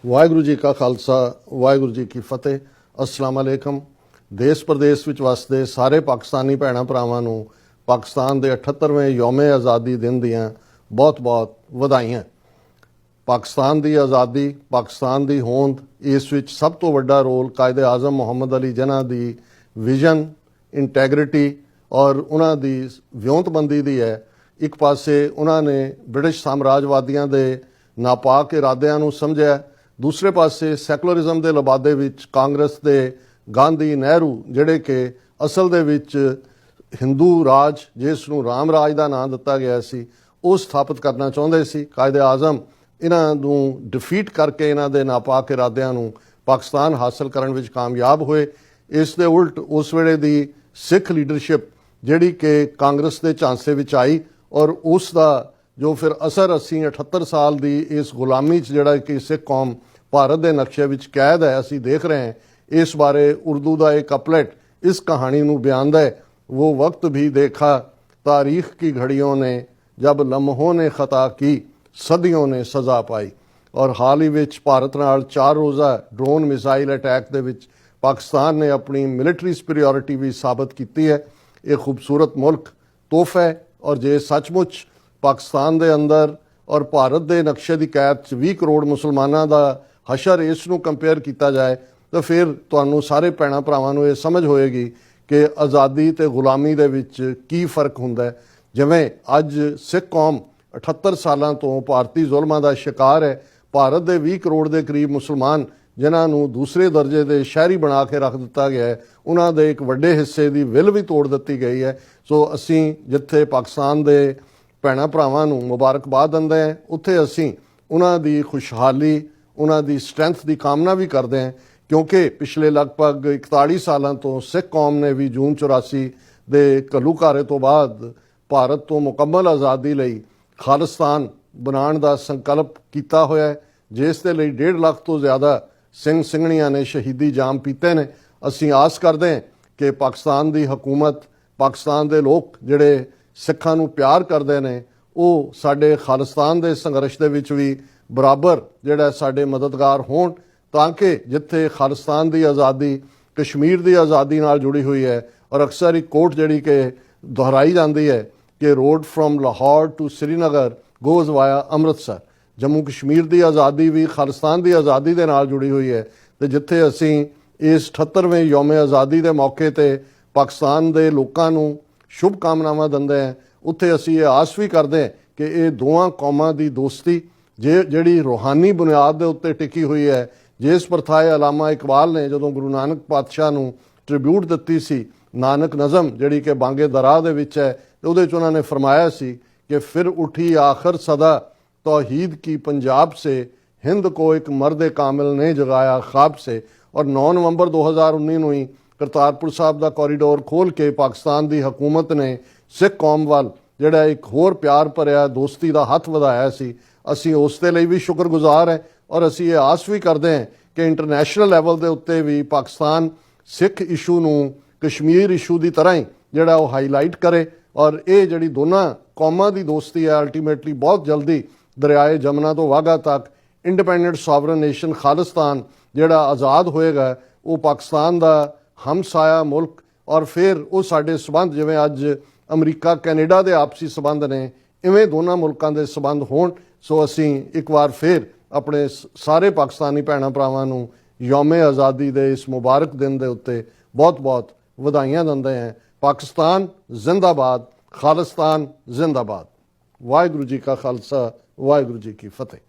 ਵਾਹਿਗੁਰੂ ਜੀ ਕਾ ਖਾਲਸਾ ਵਾਹਿਗੁਰੂ ਜੀ ਕੀ ਫਤਿਹ। अस्सलाम वालेकुम। देश प्रदेश ਵਿੱਚ ਵਸਦੇ ਸਾਰੇ ਪਾਕਿਸਤਾਨੀ ਭੈਣਾਂ ਭਰਾਵਾਂ ਨੂੰ ਪਾਕਿਸਤਾਨ ਦੇ 78ਵੇਂ ਯੌਮੇ ਆਜ਼ਾਦੀ ਦਿਨ ਦੀਆਂ ਬਹੁਤ-ਬਹੁਤ ਵਧਾਈਆਂ। ਪਾਕਿਸਤਾਨ ਦੀ ਆਜ਼ਾਦੀ, ਪਾਕਿਸਤਾਨ ਦੀ ਹੋਂਦ, ਇਸ ਵਿੱਚ ਸਭ ਤੋਂ ਵੱਡਾ ਰੋਲ ਕਾਇਦੇ ਆਜ਼ਮ ਮੁਹੰਮਦ ਅਲੀ ਜਿਨਾਹ ਦੀ ਵਿਜ਼ਨ, ਇੰਟੈਗ੍ਰਿਟੀ ਔਰ ਉਹਨਾਂ ਦੀ ਵਿਉਂਤਬੰਦੀ ਦੀ ਹੈ। ਇੱਕ ਪਾਸੇ ਉਹਨਾਂ ਨੇ ਬ੍ਰਿਟਿਸ਼ ਸਾਮਰਾਜਵਾਦੀਆਂ ਦੇ ਨਾਪਾਕ ਇਰਾਦਿਆਂ ਨੂੰ ਸਮਝਿਆ, ਦੂਸਰੇ ਪਾਸੇ ਸੈਕੂਲਰਿਜ਼ਮ ਦੇ ਲਬਾਦੇ ਵਿੱਚ ਕਾਂਗਰਸ ਦੇ ਗਾਂਧੀ, ਨਹਿਰੂ, ਜਿਹੜੇ ਕਿ ਅਸਲ ਦੇ ਵਿੱਚ ਹਿੰਦੂ ਰਾਜ, ਜਿਸ ਨੂੰ ਰਾਮ ਰਾਜ ਦਾ ਨਾਂ ਦਿੱਤਾ ਗਿਆ ਸੀ, ਉਹ ਸਥਾਪਿਤ ਕਰਨਾ ਚਾਹੁੰਦੇ ਸੀ। ਕਾਇਦੇ ਆਜ਼ਮ ਇਹਨਾਂ ਨੂੰ ਡਿਫੀਟ ਕਰਕੇ ਇਹਨਾਂ ਦੇ ਨਾਪਾਕ ਇਰਾਦਿਆਂ ਨੂੰ ਪਾਕਿਸਤਾਨ ਹਾਸਲ ਕਰਨ ਵਿੱਚ ਕਾਮਯਾਬ ਹੋਏ। ਇਸ ਦੇ ਉਲਟ ਉਸ ਵੇਲੇ ਦੀ ਸਿੱਖ ਲੀਡਰਸ਼ਿਪ ਜਿਹੜੀ ਕਿ ਕਾਂਗਰਸ ਦੇ ਝਾਂਸੇ ਵਿੱਚ ਆਈ ਔਰ ਉਸ ਦਾ ਜੋ ਫਿਰ ਅਸਰ ਅਸੀਂ 78 ਸਾਲ ਦੀ ਇਸ ਗੁਲਾਮੀ 'ਚ ਜਿਹੜਾ ਕਿ ਸਿੱਖ ਕੌਮ ਭਾਰਤ ਦੇ ਨਕਸ਼ੇ ਵਿੱਚ ਕੈਦ ਹੈ, ਅਸੀਂ ਦੇਖ ਰਹੇ ਹਾਂ। ਇਸ ਬਾਰੇ ਉਰਦੂ ਦਾ ਇੱਕ ਕਪਲੇਟ ਇਸ ਕਹਾਣੀ ਨੂੰ ਬਿਆਨਦਾ ਹੈ, वो वक्त भी देखा तारीख की घड़ियों ने जब लम्हों ने खता की सदियों ने सज़ा पाई। और हाल ही विच भारत नाल 4 रोज़ा ड्रोन मिसाइल अटैक दे विच पाकिस्तान ने अपनी मिलिटरी सुपीरियॉरिटी भी साबित की है। एक खूबसूरत मुल्क तोहफा है और जे सचमुच पाकिस्तान दे अंदर और भारत दे नक्शे की कैद 20 करोड़ मुसलमानों का हशर इस नूं कंपेयर किया जाए तो फिर तुहानूं सारे भैणां भरावां नूं ये समझ होएगी कि आज़ादी ते गुलामी दे विच की फ़र्क हुंदा है। जिवें अज सिख कौम 78 सालां तो भारती जुल्मां दा शिकार है, भारत दे 20 करोड़ के करीब मुसलमान जिन्हां नूं दूसरे दर्जे के शहरी बना के रख दिता गया है, उन्हां दे एक वड्डे हिस्से की विल भी तोड़ दी गई है। सो असीं जिथे पाकिस्तान के भैणां भरावां नूं मुबारकबाद दिंदे हैं, उत्थे असीं उन्हां दी खुशहाली, उन्हां दी स्ट्रेंथ की कामना भी करते हैं, क्योंकि पिछले लगभग 41 सालों तो सिख कौम ने भी जून 84 के घल्लूघारे तो बाद भारत तो मुकम्मल आज़ादी लई खालिस्तान बनाने का संकल्प किया होया है, जिस दे लई 1.5 लाख तो ज़्यादा सिंह सिंघणियां ने शहीदी जाम पीते ने। असीं आस करते हैं कि पाकिस्तान की हुकूमत, पाकिस्तान के लोग जिहड़े सिखां नूं प्यार करते हैं, वो साडे खालिस्तान के संघर्ष दे विच भी बराबर जिहड़ा साडे मददगार होण, ताकि जिथे खालिस्तान की आज़ादी, कश्मीर की आज़ादी नाल जुड़ी हुई है। और अक्सर एक कोट जिहड़ी कि दोहराई जाती है कि road from Lahore to Srinagar goes via Amritsar. Jammu Kashmir की आज़ादी भी खालिस्तान की आज़ादी के नाल जुड़ी हुई है। तो जिथे असीं इस 78वें यौमे आज़ादी के मौके पर पाकिस्तान के लोगों को शुभकामनावां दिंदे हैं, उत्थे असीं ये आस भी करते हैं कि ये दोवां कौमां की दोस्ती जिहड़ी रूहानी बुनियाद के उत्ते टिकी हुई है, जिस प्रथाए अलामा इकबाल ने जो गुरु नानक पातशाह नूं ट्रिब्यूट दित्ती सी, नानक नज़म जिहड़ी कि बांगे दरा दे विच है, उहदे च उन्होंने फरमाया सी कि फिर उठी आखिर सदा तौहीद की पंजाब से, हिंद को एक मर्द कामिल ने जगाया ख्वाब से। और 9 नवंबर 2019 ਨੂੰ ही करतारपुर साहब का कॉरीडोर खोल के पाकिस्तान की हुकूमत ने सिख कौम वाल जिहड़ा एक होर प्यार भरिया दोस्ती का हथ वधाया सी। असीं उस दे लई भी शुक्रगुजार हैं और असीं ये आस भी करते हैं कि इंटरनेशनल लैवल के उत्ते भी पाकिस्तान सिख इशू नूं कश्मीर इशू की तरह ही जिहड़ा वो हाईलाइट करे। और ये जिहड़ी दोनों कौमां की दोस्ती है, अल्टीमेटली बहुत जल्दी दरियाए जमुना तो वाघा तक इंडिपेंडेंट सॉवरन नेशन खालिस्तान जिहड़ा आज़ाद होएगा, वो पाकिस्तान का हमसाया मुल्क। और फिर वो साडे संबंध जिवें अज अमरीका कैनेडा के आपसी संबंध ने, इवें दोनों मुल्कों के संबंध होण। सो असीं एक बार फिर अपने सारे पाकिस्तानी भैणां भरावां नूं यौमे आज़ादी के इस मुबारक दिन के उत्ते बहुत बहुत वधाइयां दिंदे हैं। पाकिस्तान जिंदाबाद, खालिस्तान जिंदाबाद। वाहिगुरू जी का खालसा, वाहिगुरू जी की फतेह।